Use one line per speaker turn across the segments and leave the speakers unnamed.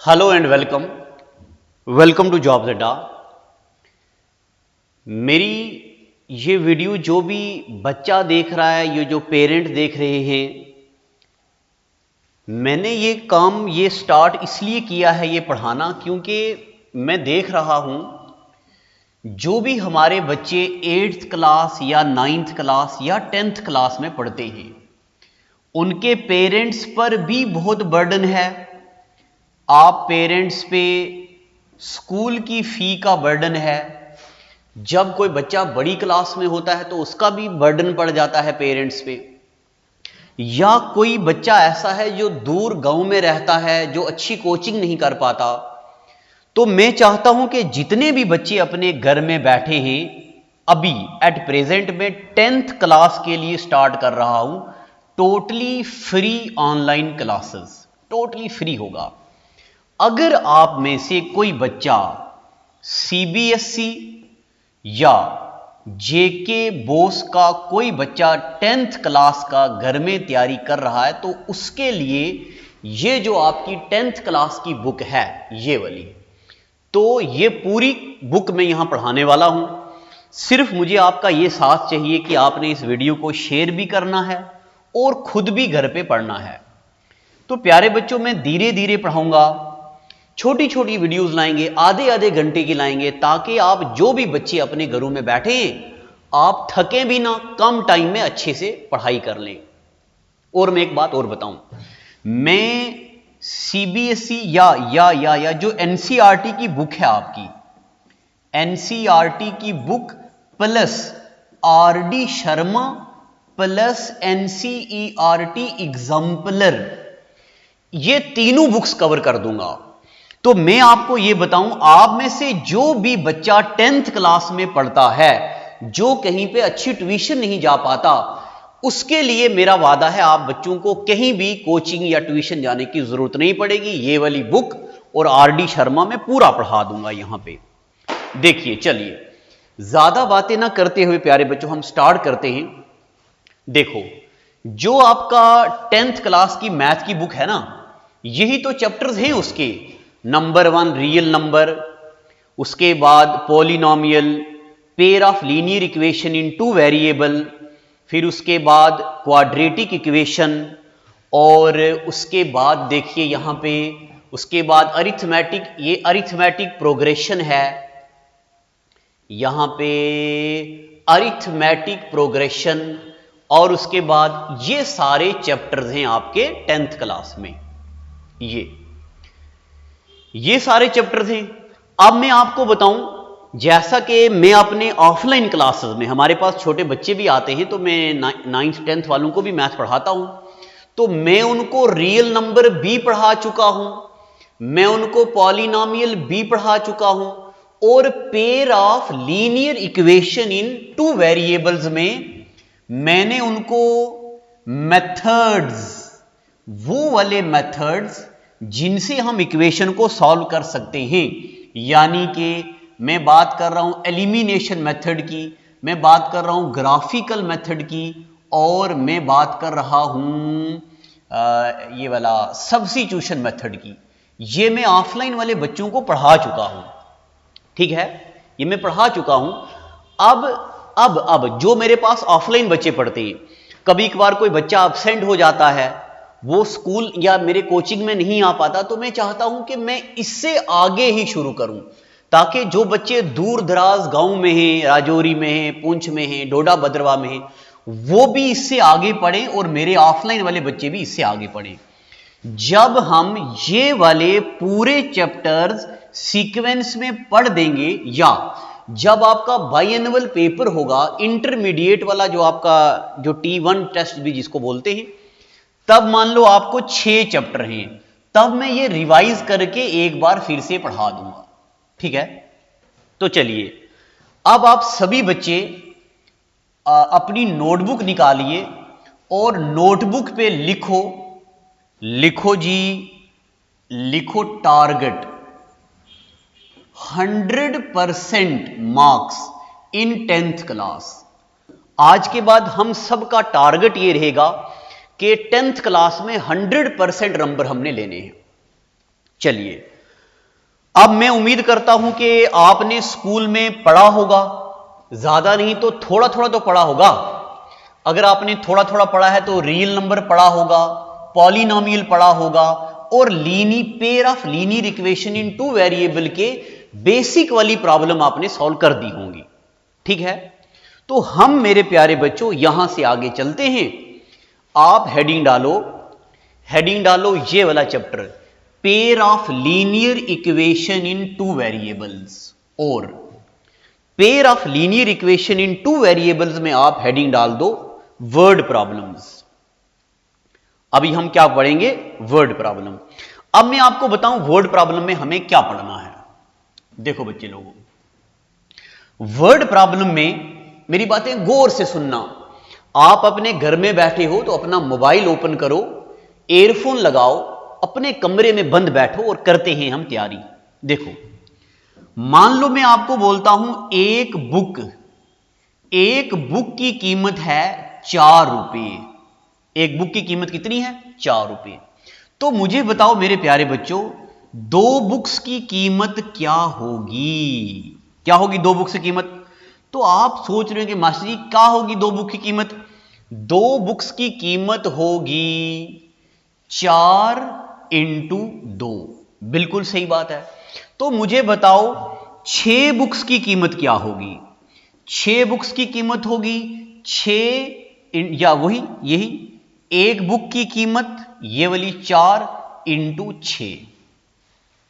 Hello and welcome to jobs Adda. मेरी ये video जो भी बच्चा देख रहा है, ये जो पेरेंट देख रहे हैं, मैंने ये काम ये स्टार्ट इसलिए किया है ये पढ़ाना, क्योंकि मैं देख रहा हूं जो भी हमारे बच्चे 8th क्लास या 9th क्लास या 10th क्लास में पढ़ते हैं, उनके पेरेंट्स पर भी बहुत बर्डन है। आप पेरेंट्स पे स्कूल की फी का बर्डन है। जब कोई बच्चा बड़ी क्लास में होता है तो उसका भी बर्डन पड़ जाता है पेरेंट्स पे। या कोई बच्चा ऐसा है जो दूर गांव में रहता है, जो अच्छी कोचिंग नहीं कर पाता, तो मैं चाहता हूं कि जितने भी बच्चे अपने घर में बैठे हैं, अभी एट प्रेजेंट में 10th क्लास के लिए स्टार्ट कर रहा हूं totally free online classes, totally free होगा। अगर आप में से कोई बच्चा सीबीएसई या जेके बोस का कोई बच्चा 10th क्लास का घर में तैयारी कर रहा है, तो उसके लिए ये जो आपकी 10th क्लास की बुक है, ये वाली, तो ये पूरी बुक मैं यहां पढ़ाने वाला हूं। सिर्फ मुझे आपका ये साथ चाहिए कि आपने इस वीडियो को शेयर भी करना है और खुद भी घर पे पढ़ना है। तो प्यारे बच्चों, मैं धीरे धीरे पढ़ाऊंगा, छोटी छोटी वीडियोस लाएंगे, आधे आधे घंटे की लाएंगे, ताकि आप जो भी बच्चे अपने घरों में बैठे हैं, आप थकें भी ना, कम टाइम में अच्छे से पढ़ाई कर लें। और मैं एक बात और बताऊं, मैं सीबीएसई या जो एनसीईआरटी की बुक है आपकी, एनसीईआरटी की book plus RD Sharma plus NCERT exemplar, ये तीनों बुक्स कवर कर दूंगा। तो मैं आपको यह बताऊं, आप में से जो भी बच्चा 10th क्लास में पढ़ता है, जो कहीं पे अच्छी ट्यूशन नहीं जा पाता, उसके लिए मेरा वादा है आप बच्चों को कहीं भी कोचिंग या ट्यूशन जाने की जरूरत नहीं पड़ेगी। ये वाली बुक और आरडी शर्मा में पूरा पढ़ा दूंगा यहां पे। देखिए, चलिए ज्यादा बातें ना करते हुए प्यारे बच्चों, हम स्टार्ट करते हैं। देखो, जो आपका 10th क्लास की मैथ की बुक है ना, यही तो चैप्टर्स हैं उसके। नंबर 1 रियल नंबर, उसके बाद polynomial, pair of linear equation in 2 variable, फिर उसके बाद क्वाड्रेटिक इक्वेशन, और उसके बाद देखिए यहां पे, उसके बाद अरिथमेटिक, ये अरिथमेटिक प्रोग्रेशन है, यहां पे अरिथमेटिक प्रोग्रेशन, और उसके बाद ये सारे चैप्टर्स हैं आपके 10th क्लास में। ये सारे चैप्टर्स हैं। अब मैं आपको बताऊं, जैसा कि मैं अपने ऑफलाइन क्लासेस में, हमारे पास छोटे बच्चे भी आते हैं, तो मैं 9th 10th वालों को भी मैथ पढ़ाता हूं, तो मैं उनको रियल नंबर भी पढ़ा चुका हूं, मैं उनको पॉलिनोमियल भी पढ़ा चुका हूं, और pair of linear equation in 2 variables में मैंने उनको मेथड्स, वो वाले मेथड्स जिनसे हम इक्वेशन को सॉल्व कर सकते हैं, यानी कि मैं बात कर रहा हूं एलिमिनेशन मेथड की, मैं बात कर रहा हूं ग्राफिकल मेथड की, और मैं बात कर रहा हूं ये वाला सब्स्टिट्यूशन मेथड की। ये मैं ऑफलाइन वाले बच्चों को पढ़ा चुका हूं, ठीक है, ये मैं पढ़ा चुका हूं। अब जो मेरे पास ऑफलाइन बच्चे पढ़ते हैं, कभी कभार कोई बच्चा एब्सेंट हो जाता है, वो स्कूल या मेरे कोचिंग में नहीं आ पाता, तो मैं चाहता हूं कि मैं इससे आगे ही शुरू करूं, ताकि जो बच्चे दूर दराज गांव में हैं, राजौरी में हैं, पुंछ में हैं, डोडा भद्रवा में हैं, वो भी इससे आगे पढ़ें, और मेरे ऑफलाइन वाले बच्चे भी इससे आगे पढ़ें। जब हम ये वाले पूरे चैप्टर्स सीक्वेंस में पढ़ देंगे, या जब आपका बाइएनुअल पेपर होगा, इंटरमीडिएट वाला, जो आपका जो T1 टेस्ट भी जिसको बोलते हैं, तब मान लो आपको 6 चैप्टर हैं, तब मैं ये रिवाइज करके एक बार फिर से पढ़ा दूंगा, ठीक है। तो चलिए, अब आप सभी बच्चे अपनी नोटबुक निकालिए और नोटबुक पे लिखो जी, लिखो target 100% marks in 10th class. आज के बाद हम सबका टारगेट ये रहेगा कि 10th क्लास में 100% नंबर हमने लेने हैं। चलिए, अब मैं उम्मीद करता हूं कि आपने स्कूल में पढ़ा होगा, ज्यादा नहीं तो थोड़ा थोड़ा तो पढ़ा होगा। अगर आपने थोड़ा थोड़ा पढ़ा है तो रियल नंबर पढ़ा होगा, पॉलिनोमियल पढ़ा होगा, और pair of linear equation in two variable के बेसिक वाली प्रॉब्लम आपने सॉल्व कर दी होंगी। ठीक है, तो हम मेरे प्यारे बच्चों यहां से आगे चलते हैं। आप हेडिंग डालो ये वाला chapter, pair of linear equation in two variables. और pair of linear equation in two variables में आप हेडिंग डाल दो वर्ड प्रॉब्लम्स। अभी हम क्या पढ़ेंगे? Word problem. अब मैं आपको बताऊं वर्ड प्रॉब्लम में हमें क्या पढ़ना है। देखो बच्चे लोगों, वर्ड प्रॉब्लम में मेरी बातें गौर से सुनना। आप अपने घर में बैठे हो तो अपना मोबाइल ओपन करो, एयरफोन लगाओ, अपने कमरे में बंद बैठो और करते हैं हम तैयारी। देखो, मान लो मैं आपको बोलता हूं एक बुक की कीमत है 4 रुपए। एक बुक की कीमत कितनी है? 4 रुपए। तो मुझे बताओ मेरे प्यारे बच्चों, 2 बुक्स की कीमत क्या होगी? क्या होगी 2 बुक्स की कीमत? तो आप सोच रहे हो कि मास्टर जी क्या होगी 2 बुक की कीमत? 2 बुक्स की कीमत होगी 4 इंटू 2। बिल्कुल सही बात है। तो मुझे बताओ 6 बुक्स की कीमत क्या होगी? 6 बुक्स की कीमत होगी 6 या यही एक बुक की कीमत ये वाली 4 इंटू 6।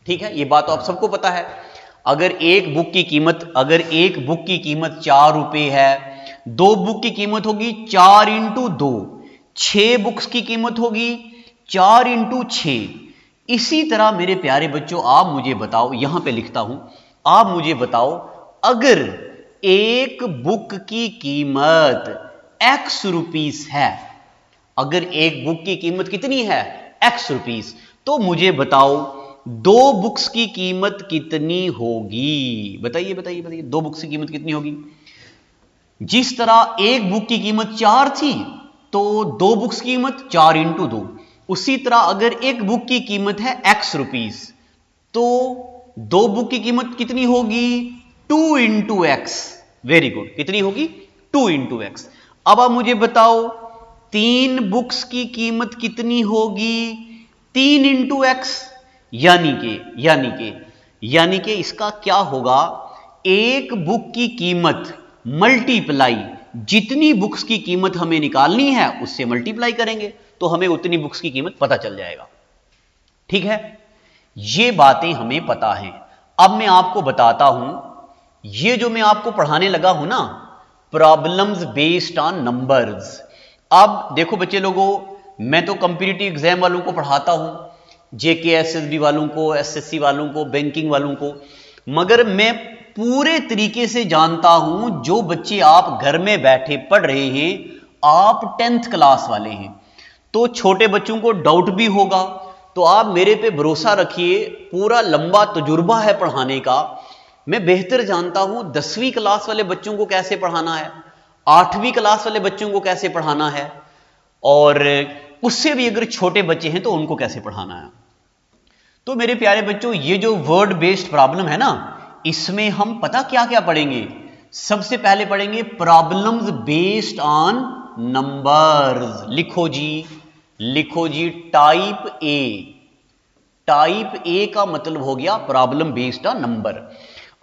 ठीक है, ये बात तो आप सबको पता है। अगर एक बुक की कीमत 4 रुपए है, 2 बुक की कीमत होगी 4 इंटू 2, 6 बुक्स की कीमत होगी 4 इंटू 6। इसी तरह मेरे प्यारे बच्चों आप मुझे बताओ, यहां पे लिखता हूं, आप मुझे बताओ अगर एक बुक की कीमत x रुपीस है, अगर एक बुक की कीमत कितनी है? x रुपीस, तो मुझे बताओ 2 बुक्स की कीमत कितनी होगी? बताइए बताइए बताइए, 2 बुक्स की कीमत कितनी होगी? जिस तरह एक बुक की कीमत 4 थी तो 2 बुक्स की कीमत 4 इंटू 2, उसी तरह अगर एक बुक की कीमत है x रुपीस तो 2 बुक की कीमत कितनी होगी? 2 इंटू एक्स। वेरी गुड, कितनी होगी? 2 इंटू एक्स। अब आप मुझे बताओ 3 बुक्स की कीमत कितनी होगी? 3 इंटू एक्स। यानी के इसका क्या होगा? एक बुक की कीमत मल्टीप्लाई जितनी बुक्स की कीमत हमें निकालनी है उससे मल्टीप्लाई करेंगे तो हमें उतनी बुक्स की कीमत पता चल जाएगा। ठीक है, ये बातें हमें पता हैं। अब मैं आपको बताता हूं, ये जो मैं आपको पढ़ाने लगा हूं ना, प्रॉब्लम्स बेस्ड ऑन नंबर्स। अब देखो बच्चे लोगों, मैं तो कॉम्पिटिटिव एग्जाम वालों को पढ़ाता हूं, जेके एसएसबी वालों को, एसएससी वालों को, बैंकिंग वालों को, मगर मैं पूरे तरीके से जानता हूं जो बच्चे आप घर में बैठे पढ़ रहे हैं, आप 10th क्लास वाले हैं, तो छोटे बच्चों को डाउट भी होगा, तो आप मेरे पे भरोसा रखिए, पूरा लंबा तजुर्बा है पढ़ाने का। मैं बेहतर जानता हूं 10वीं क्लास वाले बच्चों को कैसे पढ़ाना है, 8वीं क्लास वाले बच्चों को कैसे पढ़ाना है, और उससे भी अगर छोटे बच्चे हैं तो उनको कैसे पढ़ाना है। तो मेरे प्यारे बच्चों, ये जो वर्ड बेस्ड प्रॉब्लम है ना, इसमें हम पता क्या क्या पढ़ेंगे? सबसे पहले पढ़ेंगे प्रॉब्लम्स बेस्ड ऑन नंबर्स। लिखो जी टाइप ए का मतलब हो गया प्रॉब्लम बेस्ड ऑन नंबर।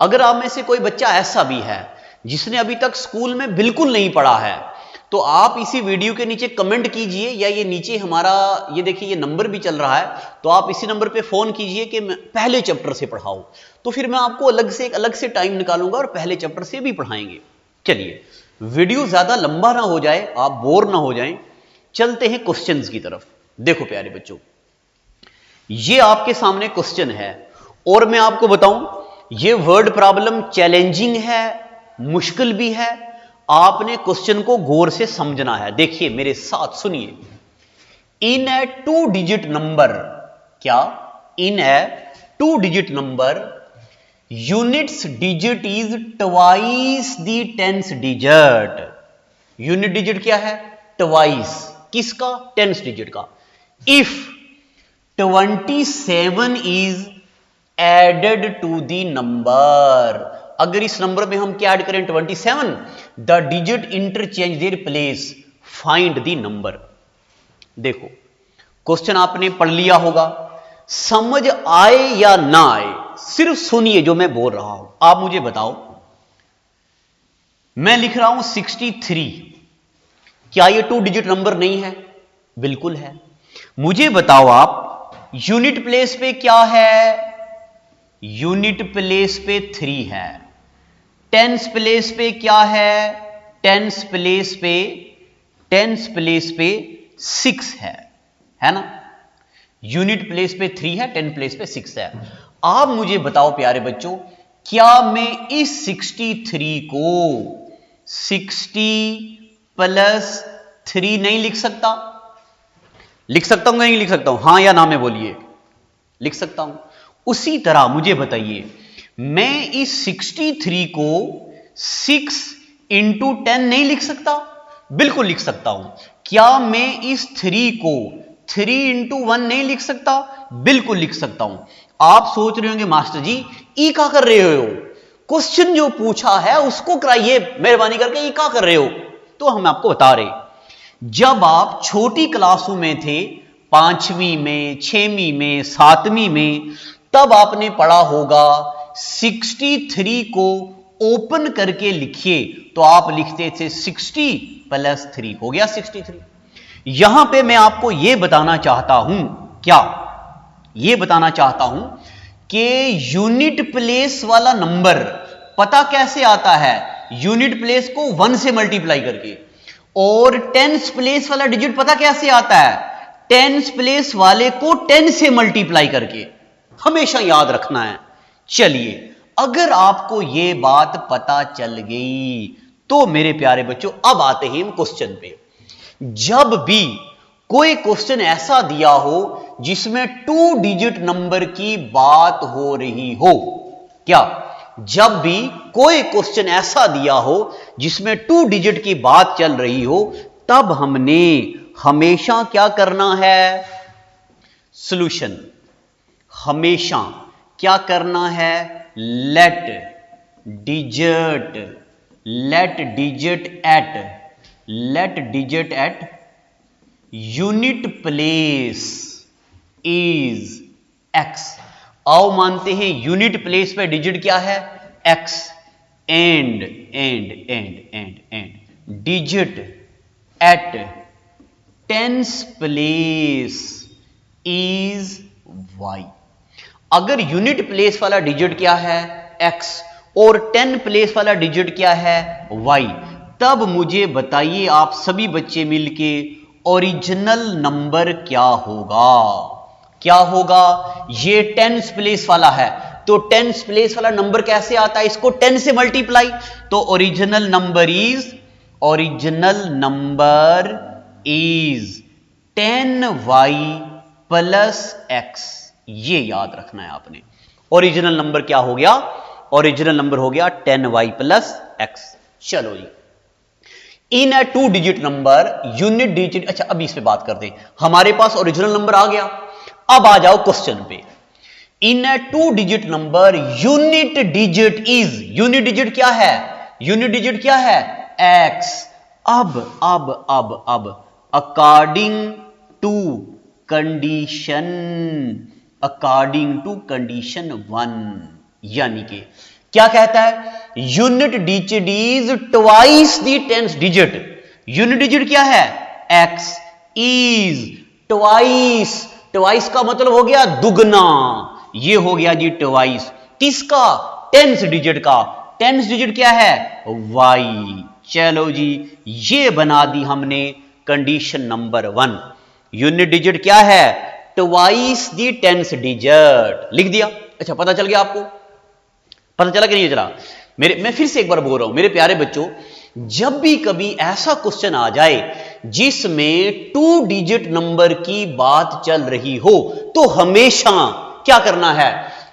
अगर आप में से कोई बच्चा ऐसा भी है जिसने अभी तक स्कूल में बिल्कुल नहीं पढ़ा है, तो आप इसी वीडियो के नीचे कमेंट कीजिए, या ये नीचे हमारा ये देखिए ये नंबर भी चल रहा है, तो आप इसी नंबर पे फोन कीजिए कि पहले चैप्टर से पढ़ाओ, तो फिर मैं आपको अलग से टाइम निकालूंगा और पहले चैप्टर से भी पढ़ाएंगे। चलिए, वीडियो ज्यादा लंबा ना हो जाए, आप बोर ना हो जाएं, चलते हैं क्वेश्चंस की तरफ। देखो प्यारे बच्चों, ये आपके सामने क्वेश्चन है, और मैं आपको बताऊं ये वर्ड प्रॉब्लम चैलेंजिंग है, मुश्किल भी है। आपने क्वेश्चन को गौर से समझना है। देखिए मेरे साथ सुनिए, इन ए 2 डिजिट नंबर, क्या? In a 2 digit number, units digit is twice the 10th digit. Unit digit क्या है? ट्वाइस। किसका? टेंस डिजिट का। If 27 is added to the number, अगर इस नंबर में हम क्या ऐड करें? 27, the digit interchange their place, find the number. देखो क्वेश्चन आपने पढ़ लिया होगा, समझ आए या ना आए सिर्फ सुनिए जो मैं बोल रहा हूं। आप मुझे बताओ, मैं लिख रहा हूं 63, क्या ये 2 डिजिट नंबर नहीं है? बिल्कुल है। मुझे बताओ आप यूनिट प्लेस पे क्या है? यूनिट प्लेस पे 3 है। टेंस प्लेस पे क्या है? टेंस प्लेस पे 6 है ना? यूनिट प्लेस पे 3 है, 10 प्लेस पे 6 है। आप मुझे बताओ प्यारे बच्चों, क्या मैं इस 63 को 60 प्लस 3 नहीं लिख सकता? लिख सकता हूं या नहीं लिख सकता हूं? हां या ना में बोलिए। लिख सकता हूं। उसी तरह मुझे बताइए, मैं इस 63 को 6 इंटू 10 नहीं लिख सकता? बिल्कुल लिख सकता हूं। क्या मैं इस 3 को 3 इंटू 1 नहीं लिख सकता? बिल्कुल लिख सकता हूं। आप सोच रहे होंगे मास्टर जी ई क्या कर रहे हो? क्वेश्चन जो पूछा है उसको कराइए मेहरबानी करके, ई क्या कर रहे हो? तो हम आपको बता रहे, जब आप छोटी क्लासों में थे, 5वीं में, 6वीं में, 7वीं में, तब आपने पढ़ा होगा 63 को ओपन करके लिखिए तो आप लिखते थे 60 प्लस 3, हो गया 63। यहां पे मैं आपको यह बताना चाहता हूं, क्या यह बताना चाहता हूं कि यूनिट प्लेस वाला नंबर पता कैसे आता है? यूनिट प्लेस को 1 से मल्टीप्लाई करके। और टेंस प्लेस वाला डिजिट पता कैसे आता है? टेंस प्लेस वाले को 10 से मल्टीप्लाई करके। हमेशा याद रखना है। चलिए, अगर आपको यह बात पता चल गई तो मेरे प्यारे बच्चों अब आते हैं हम क्वेश्चन पे। जब भी कोई क्वेश्चन ऐसा दिया हो जिसमें 2 डिजिट नंबर की बात हो रही हो, क्या जब भी कोई क्वेश्चन ऐसा दिया हो जिसमें 2 डिजिट की बात चल रही हो, तब हमने हमेशा क्या करना है? सॉल्यूशन। हमेशा क्या करना है? Let digit at unit place is x। आओ मानते हैं यूनिट प्लेस पे डिजिट क्या है? x। And digit at tens place is y। अगर यूनिट प्लेस वाला डिजिट क्या है? x और 10 प्लेस वाला डिजिट क्या है? y, तब मुझे बताइए आप सभी बच्चे मिलके ओरिजिनल नंबर क्या होगा? क्या होगा? ये 10 प्लेस वाला है तो 10 प्लेस वाला नंबर कैसे आता है? इसको 10 से मल्टीप्लाई, तो original number is 10y plus x। ये याद रखना है आपने। ओरिजिनल नंबर क्या हो गया? ओरिजिनल नंबर हो गया 10y प्लस x। चलो जी, इन a 2 digit number unit digit. अच्छा, अभी इस पे बात करते हैं। हमारे पास ओरिजिनल नंबर आ गया। अब आ जाओ क्वेश्चन पे। इन a 2 digit number unit digit is, unit digit क्या है? यूनिट डिजिट क्या है? x। अब अकॉर्डिंग टू कंडीशन 1, यानी कि क्या कहता है? Unit digit is twice the tens digit. Unit digit क्या है? x इज ट्वाइस का मतलब हो गया दुगना। ये हो गया जी ट्वाइस। किसका? टेंस डिजिट का। टेंस डिजिट क्या है? y। चलो जी, ये बना दी हमने कंडीशन नंबर 1। यूनिट डिजिट क्या है? Twice the tens digit. लिख दिया। अच्छा, पता चल गया आपको? पता चला कि नहीं चला? मैं फिर से एक बार बोल रहा हूं मेरे प्यारे बच्चों, जब भी कभी ऐसा क्वेश्चन आ जाए जिसमें 2 डिजिट नंबर की बात चल रही हो, तो हमेशा क्या करना है?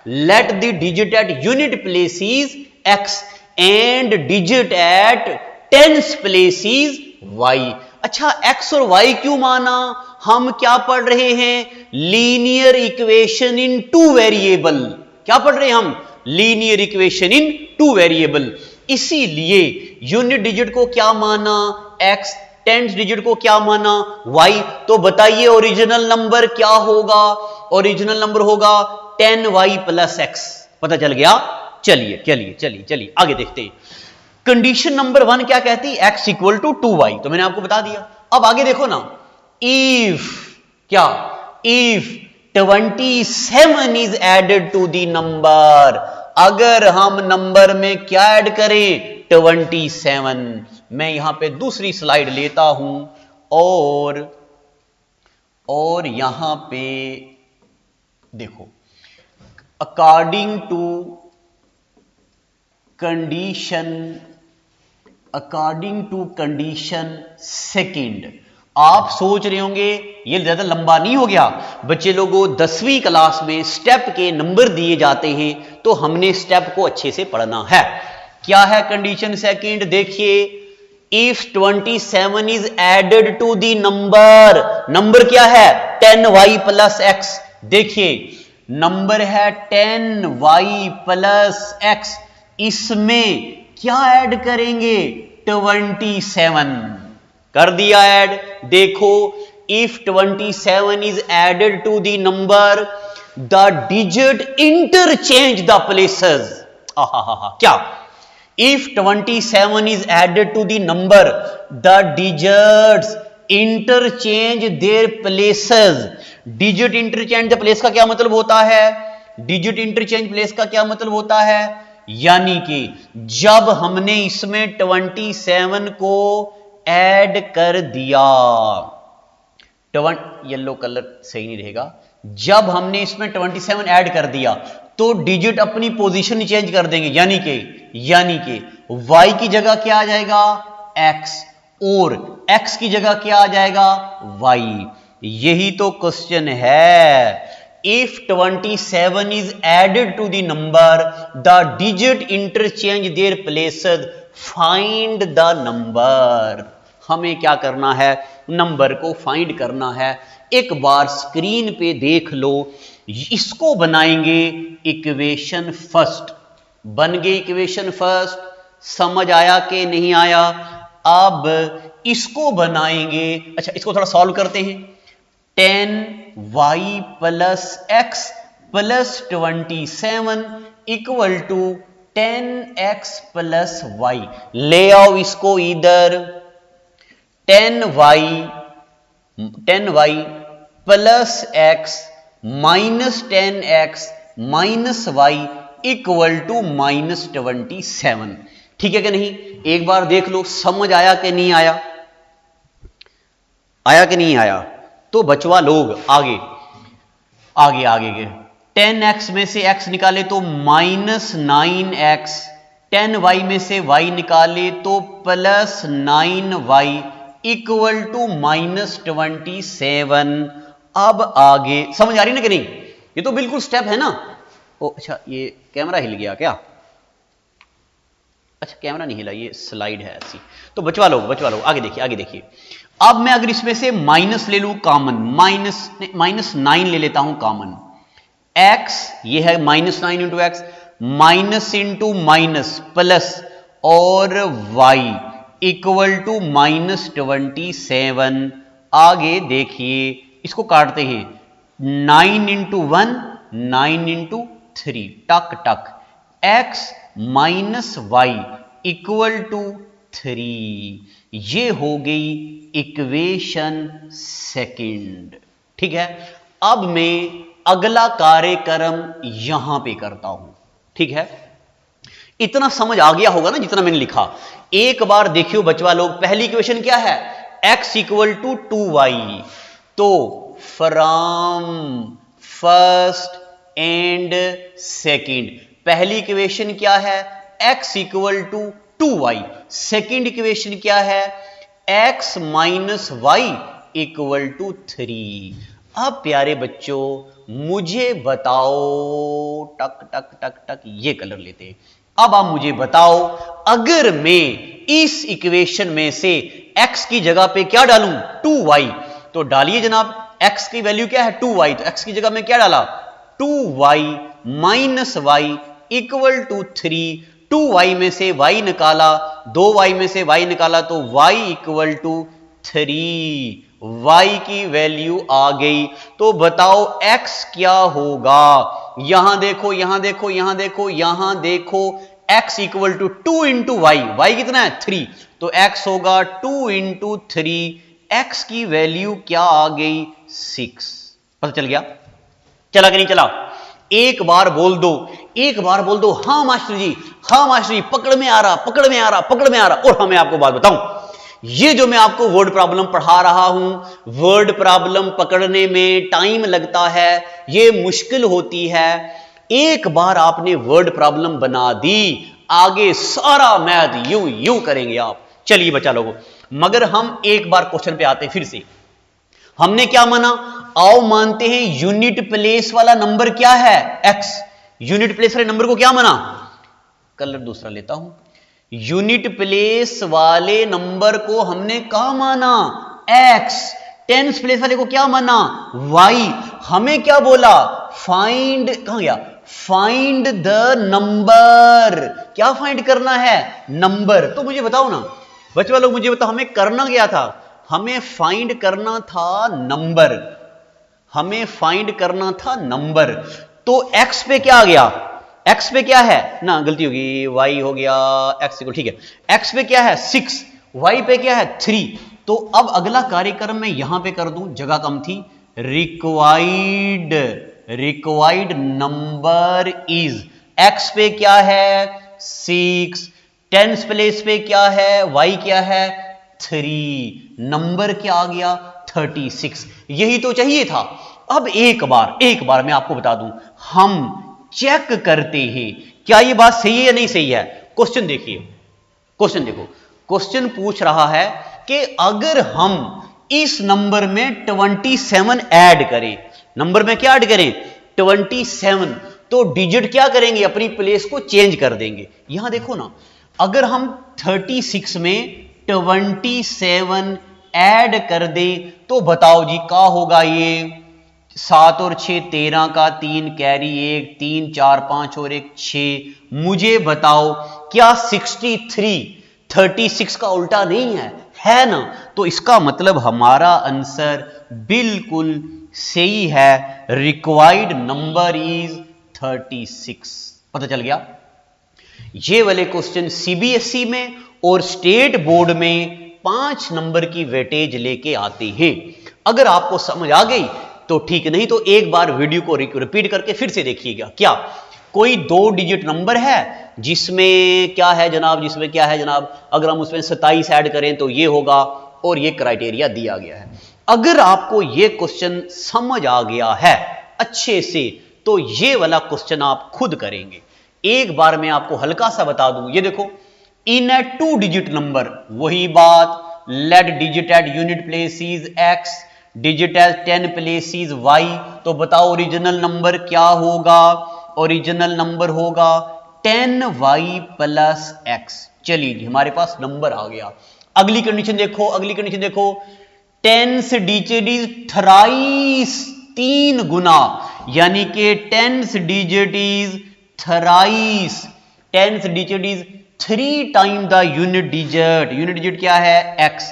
Let the digit at unit place is x and digit at tens place is y। अच्छा x और y क्यों माना? हम क्या पढ़ रहे हैं? Linear equation in two variable. क्या पढ़ रहे हैं हम? Linear equation in two variable. इसीलिए यूनिट डिजिट को क्या माना? x, टेंथ डिजिट को क्या माना? y। तो बताइए ओरिजिनल नंबर क्या होगा? ओरिजिनल नंबर होगा 10y प्लस x। पता चल गया? चलिए चलिए चलिए चलिए आगे देखते हैं। कंडीशन नंबर 1 क्या कहती? x equal to 2y। तो मैंने आपको बता दिया। अब आगे देखो ना, इफ क्या? If 27 is added to the number. अगर हम नंबर में क्या ऐड करें? 27। मैं यहां पे दूसरी स्लाइड लेता हूं और यहां पे देखो, अकॉर्डिंग टू कंडीशन सेकंड। आप सोच रहे होंगे ये ज्यादा लंबा नहीं हो गया? बच्चे लोगों 10वीं क्लास में स्टेप के नंबर दिए जाते हैं तो हमने स्टेप को अच्छे से पढ़ना है। क्या है कंडीशन सेकंड? देखिए, if 27 is added to the number. Number क्या है? 10y plus x। देखिए नंबर है 10y प्लस x, इसमें क्या ऐड करेंगे? 27। कर दिया ऐड। देखो, if 27 is added to the number, the digit interchange the places. क्या? If 27 is added to the number, the digits interchange their places. Digit interchange the place का क्या मतलब होता है? डिजिट इंटरचेंज प्लेस का क्या मतलब होता है? यानी कि जब हमने इसमें 27 को ऐड कर दिया, येलो कलर सही नहीं रहेगा, जब हमने इसमें 27 ऐड कर दिया तो डिजिट अपनी पोजीशन चेंज कर देंगे। यानी कि y की जगह क्या आ जाएगा? x, और x की जगह क्या आ जाएगा? y। यही तो क्वेश्चन है। If 27 is added to the number, the digit interchange their places, find the number. हमें क्या करना है? नंबर को फाइंड करना है। एक बार स्क्रीन पे देख लो, इसको बनाएंगे इक्वेशन फर्स्ट। बन गई इक्वेशन फर्स्ट। समझ आया कि नहीं आया? अब इसको बनाएंगे। अच्छा, इसको थोड़ा सॉल्व करते हैं। 10y plus x plus 27 equal to 10x plus y। ले आओ इसको इधर। 10y plus x minus 10x minus y equal to minus 27। ठीक है कि नहीं? एक बार देख लो, समझ आया कि नहीं आया? आया कि नहीं आया? तो बचवा लोग आगे आगे आगे के 10x में से x निकाले तो माइनस 9x, 10y में से y निकाले तो plus 9y equal to minus 27। अब आगे समझ आ रही ना कि नहीं? ये तो बिल्कुल स्टेप है ना। ओ अच्छा, ये कैमरा हिल गया क्या? अच्छा, कैमरा नहीं हिला, ये स्लाइड है ऐसी। तो बचवा लो आगे देखिए। अब मैं अगर इसमें से माइनस ले लूं कॉमन, माइनस 9 ले लेता हूं कॉमन। x ये है minus 9 into x, minus into minus plus और y इक्वल टू माइनस 27। आगे देखिए, इसको काटते हैं। 9 इंटू 1 9 इंटू 3 टक टक, x minus Y equal to 3। ये हो गई इक्वेशन सेकंड। ठीक है, अब मैं अगला कार्यक्रम यहां पे करता हूं। ठीक है, इतना समझ आ गया होगा ना जितना मैंने लिखा। एक बार देखियो बचवा लोग, पहली इक्वेशन क्या है? x equal to 2y। तो फ्रॉम फर्स्ट एंड सेकंड, पहली इक्वेशन क्या है? x equal to 2y। Second equation क्या है? x minus Y equal to 3। अब प्यारे बच्चों मुझे बताओ, टक टक टक टक, ये कलर लेते हैं। अब आप मुझे बताओ, अगर मैं इस इक्वेशन में से x की जगह पे क्या डालूं 2y, तो डालिए जनाब, x की वैल्यू क्या है 2y, तो x की जगह में क्या डाला 2y minus Y equal to 3, 2y में से y निकाला, 2y में से y निकाला तो y इक्वल टू 3, y की वैल्यू आ गई। तो बताओ x क्या होगा, यहां देखो यहां देखो यहां देखो यहां देखो, x equal to 2 into Y कितना है 3, तो x होगा 2 इंटू 3, x की वैल्यू क्या आ गई 6। पता चल गया, चला कि नहीं चला? एक बार बोल दो, एक बार बोल दो हाँ मास्टर जी, हाँ मास्टर जी, पकड़ में आ रहा, पकड़ में आ रहा, पकड़ में आ रहा। और मैं आपको बात बताऊं, ये जो मैं आपको वर्ड प्रॉब्लम पढ़ा रहा हूं, वर्ड प्रॉब्लम पकड़ने में टाइम लगता है, ये मुश्किल होती है। एक बार आपने वर्ड प्रॉब्लम बना दी, आगे सारा मैथ यूं करेंगे आप। चलिए बच्चा लोगों, मगर हम एक बार क्वेश्चन पे आते फिर से। हमने क्या माना, आओ मानते हैं यूनिट प्लेस वाला नंबर क्या है x, यूनिट प्लेस वाले नंबर को क्या माना, कलर दूसरा लेता हूं, यूनिट प्लेस वाले नंबर को हमने क्या माना x, टेंस प्लेस वाले को क्या माना y। हमें क्या बोला, फाइंड, कहां गया, फाइंड द नंबर, क्या फाइंड करना है नंबर। तो मुझे बताओ ना बच्चे वालों, मुझे बताओ हमें करना क्या था, हमें फाइंड करना था नंबर, हमें फाइंड करना था नंबर। तो x पे क्या आ गया, x पे क्या है ना, गलती होगी, y हो गया x को, ठीक है, x पे क्या है 6, y पे क्या है 3। तो अब अगला कार्यक्रम मैं यहां पे कर दूं, जगह कम थी, रिक्वायर्ड नंबर इज, x पे क्या है 6, टेंस प्लेस पे क्या है y क्या है 3, नंबर क्या आ गया 36, यही तो चाहिए था। अब एक बार मैं आपको बता दूं, हम चेक करते हैं क्या ये बात सही है या नहीं सही है। क्वेश्चन देखिए, क्वेश्चन देखो, क्वेश्चन पूछ रहा है कि अगर हम इस नंबर में 27 ऐड करें, नंबर में क्या ऐड करें 27, तो डिजिट क्या करेंगे, अपनी प्लेस को चेंज कर देंगे। यहां देखो ना, अगर हम 36 में 27 ऐड कर दे तो बताओ जी क्या होगा, ये 7 और 6 13 का 3 कैरी 1, 3 4 5 और 1 6। मुझे बताओ क्या 63 36 का उल्टा नहीं है ना। तो इसका मतलब हमारा आंसर बिल्कुल सही है, रिक्वायर्ड नंबर इज 36। पता चल गया। ये वाले क्वेश्चन सीबीएसई में और स्टेट बोर्ड में 5 नंबर की वेटेज लेके आते हैं। अगर आपको समझ आ गई तो ठीक, नहीं तो एक बार वीडियो को रिपीट करके फिर से देखिएगा। क्या कोई 2 डिजिट नंबर है जिसमें क्या है जनाब, जिसमें क्या है जनाब, अगर हम उसमें 27 ऐड करें तो ये होगा, और ये क्राइटेरिया दिया गया है। अगर आपको ये क्वेश्चन समझ आ गया है अच्छे से, तो ये वाला क्वेश्चन आप खुद करेंगे। एक बार मैं आपको हल्का सा बता दूं, ये देखो, इन ए 2 डिजिट नंबर, वही बात, let digit at unit places x, digit at 10 places y। तो बताओ ओरिजिनल नंबर क्या होगा, ओरिजिनल नंबर होगा 10y प्लस x। चलिए हमारे पास नंबर आ गया। अगली कंडीशन देखो, अगली कंडीशन देखो, 10 डिजिट इज थ्राइस, 3 गुना, यानी कि 10 digit is thrice, 10 digit is 3 time the unit digit, unit digit क्या है x,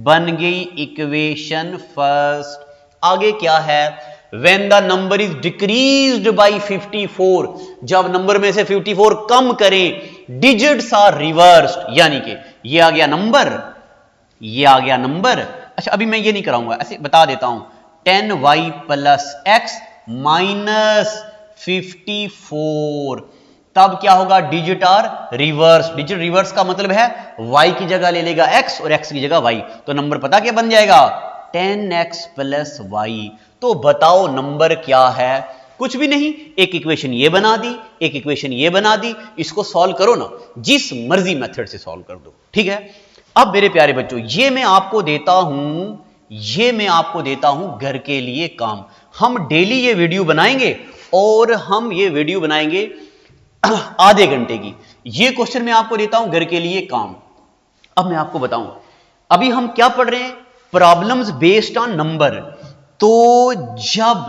बन गई इक्वेशन फर्स्ट। आगे क्या है, when the number is decreased by 54, जब नंबर में से 54 कम करें, डिजिट्स आर रिवर्स्ड, यानी कि ये आ गया नंबर, ये आ गया नंबर। अच्छा अभी मैं ये नहीं कराऊंगा, ऐसे बता देता हूं, 10y प्लस x माइनस 54, तब क्या होगा, digit are reverse. Digit reverse का मतलब है y की जगह ले लेगा x और x की जगह y, तो नंबर पता क्या बन जाएगा 10x प्लस y। तो बताओ नंबर क्या है, कुछ भी नहीं, एक इक्वेशन ये बना दी, एक इक्वेशन ये बना दी, इसको सॉल्व करो ना, जिस मर्जी मेथड से सॉल्व कर दो, ठीक है। अब मेरे प्यारे बच्चों, ये मैं आपको देता हूं, ये मैं आपको देता हूं घर के लिए काम। हम डेली ये वीडियो बनाएंगे और हम ये वीडियो बनाएंगे आधे घंटे की। ये क्वेश्चन मैं आपको देता हूं घर के लिए काम, अब मैं आपको बताऊं, अभी हम क्या पढ़ रहे हैं, प्रॉब्लम्स बेस्ड ऑन नंबर। तो जब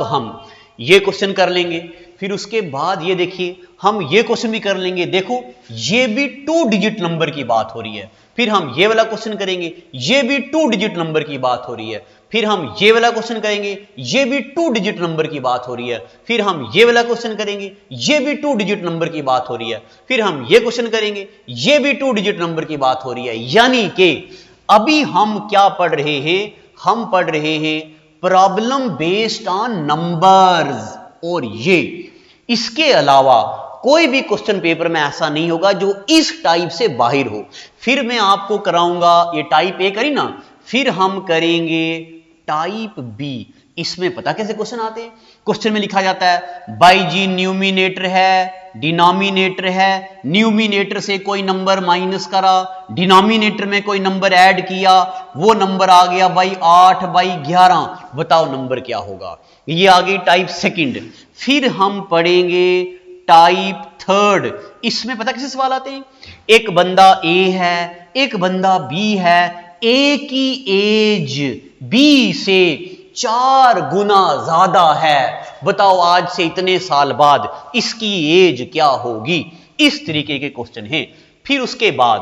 हम ये क्वेश्चन कर लेंगे, फिर उसके बाद ये देखिए हम ये क्वेश्चन भी कर लेंगे, देखो ये भी 2 डिजिट नंबर की बात हो रही है, फिर हम ये वाला क्वेश्चन करेंगे, ये भी 2 डिजिट नंबर की बात हो रही है, फिर हम ये वाला क्वेश्चन करेंगे, ये भी 2 डिजिट नंबर की बात हो रही है, फिर हम ये वाला क्वेश्चन करेंगे, ये भी 2 डिजिट नंबर की बात हो रही है, फिर हम ये क्वेश्चन करेंगे, ये भी 2 डिजिट नंबर की बात हो रही है। यानी कि अभी हम क्या पढ़ रहे हैं, हम पढ़ रहे हैं प्रॉब्लम बेस्ड ऑन नंबर्स। और ये इसके अलावा कोई भी क्वेश्चन पेपर में ऐसा नहीं होगा जो इस टाइप से बाहर हो। फिर मैं आपको कराऊंगा, ये टाइप ए करी ना, फिर हम करेंगे टाइप बी। इसमें पता कैसे क्वेश्चन आते हैं, क्वेश्चन में लिखा जाता है बाई जी न्यूमिनेटर है, डिनोमिनेटर है, न्यूमिनेटर से कोई नंबर माइनस करा, डिनोमिनेटर में कोई नंबर ऐड किया, वो नंबर आ गया भाई 8/11, बताओ नंबर क्या होगा। ये आ गई टाइप सेकंड। फिर हम पढ़ेंगे टाइप थर्ड। इसमें पता कैसे सवाल आते हैं, एक बंदा ए है, एक बंदा बी है, ए की एज बी से 4 गुना ज्यादा है, बताओ आज से इतने साल बाद इसकी एज क्या होगी। इस तरीके के क्वेश्चन हैं। फिर उसके बाद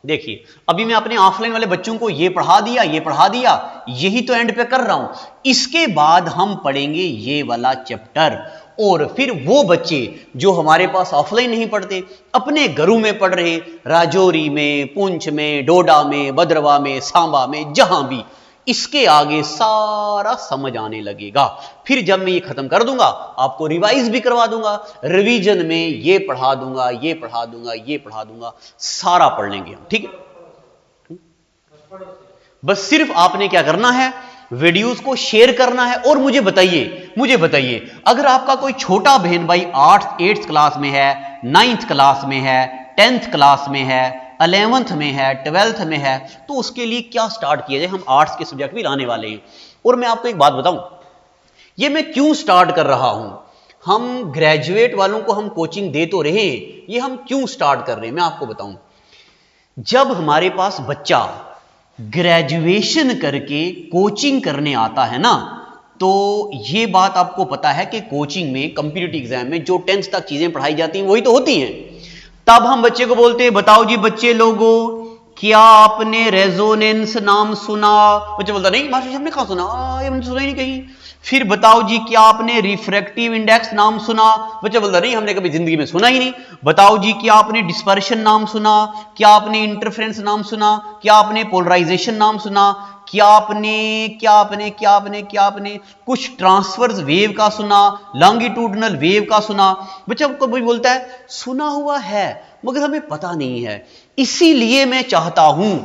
देखिए, अभी मैं अपने ऑफलाइन वाले बच्चों को ये पढ़ा दिया, यही तो एंड पे कर रहा हूं। इसके बाद हम पढ़ेंगे ये वाला चैप्टर, और फिर वो बच्चे जो हमारे पास ऑफलाइन नहीं पढ़ते, अपने घरों में पढ़ रहे, राजौरी में, पुंछ में, डोडा में, भद्रवा में, सांबा में, जहां भी, इसके आगे सारा समझ आने लगेगा। फिर जब मैं ये खत्म कर दूंगा, आपको रिवाइज भी करवा दूंगा, रिवीजन में ये पढ़ा दूंगा, ये पढ़ा दूंगा, ये पढ़ा दूंगा, सारा पढ़ लेंगे हम, ठीक है। बस सिर्फ आपने क्या करना है, वीडियोस को शेयर करना है। और मुझे बताइए अगर आपका कोई छोटा बहन भाई 8th क्लास में है, 9th क्लास में है, 10th क्लास में है, 11th में है, 12th में है, तो उसके लिए क्या स्टार्ट किया जाए। हम आर्ट्स के सब्जेक्ट भी लाने वाले हैं। और मैं आपको एक बात बताऊं, ये मैं क्यों स्टार्ट कर रहा हूं, हम ग्रेजुएट वालों को हम कोचिंग दे तो रहे, ये हम क्यों स्टार्ट कर रहे हैं मैं आपको बताऊं। जब हमारे पास बच्चा ग्रेजुएशन करके कोचिंग करने आता है ना, तो ये बात आपको पता है कि कोचिंग में, कॉम्पिटिटिव एग्जाम में जो 10th तक चीजें पढ़ाई जाती हैं वही तो होती हैं। तब हम बच्चे को बोलते हैं, बताओ जी बच्चे लोगों, क्या आपने रेजोनेंस नाम सुना। बच्चा बोलता नहीं मास्टर जी हमने कहां सुना, ये हमने सुना ही नहीं कहीं। फिर बताओ जी क्या आपने रिफ्रैक्टिव इंडेक्स नाम सुना। बच्चा बोलता नहीं हमने कभी जिंदगी में सुना ही नहीं। बताओ जी क्या आपने डिस्पर्शन नाम सुना, क्या आपने इंटरफेरेंस नाम सुना, क्या आपने पोलराइजेशन नाम सुना, क्या आपने कुछ ट्रांसवर्स वेव का सुना, लॉन्गिट्यूडनल वेव का सुना। बच्चा कोई बोलता है सुना हुआ है मगर हमें पता नहीं है। इसीलिए मैं चाहता हूं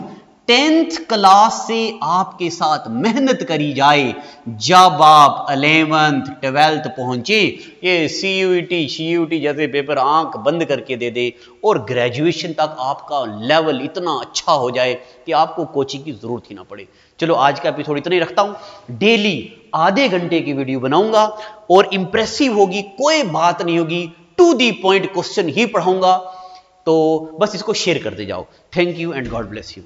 10th क्लास से आपके साथ मेहनत करी जाए, जब आप 11th 12th पहुंचे, ये CUET जैसे पेपर आंख बंद करके दे दे, और ग्रेजुएशन तक आपका लेवल इतना अच्छा हो जाए कि आपको कोचिंग की जरूरत ही ना पड़े। चलो आज का एपिसोड इतना ही रखता हूं। डेली आधे घंटे की वीडियो बनाऊंगा और इंप्रेसिव होगी, कोई बात नहीं होगी, टू दी पॉइंट क्वेश्चन ही पढ़ाऊंगा। तो बस इसको शेयर करते जाओ। Thank you and God bless you.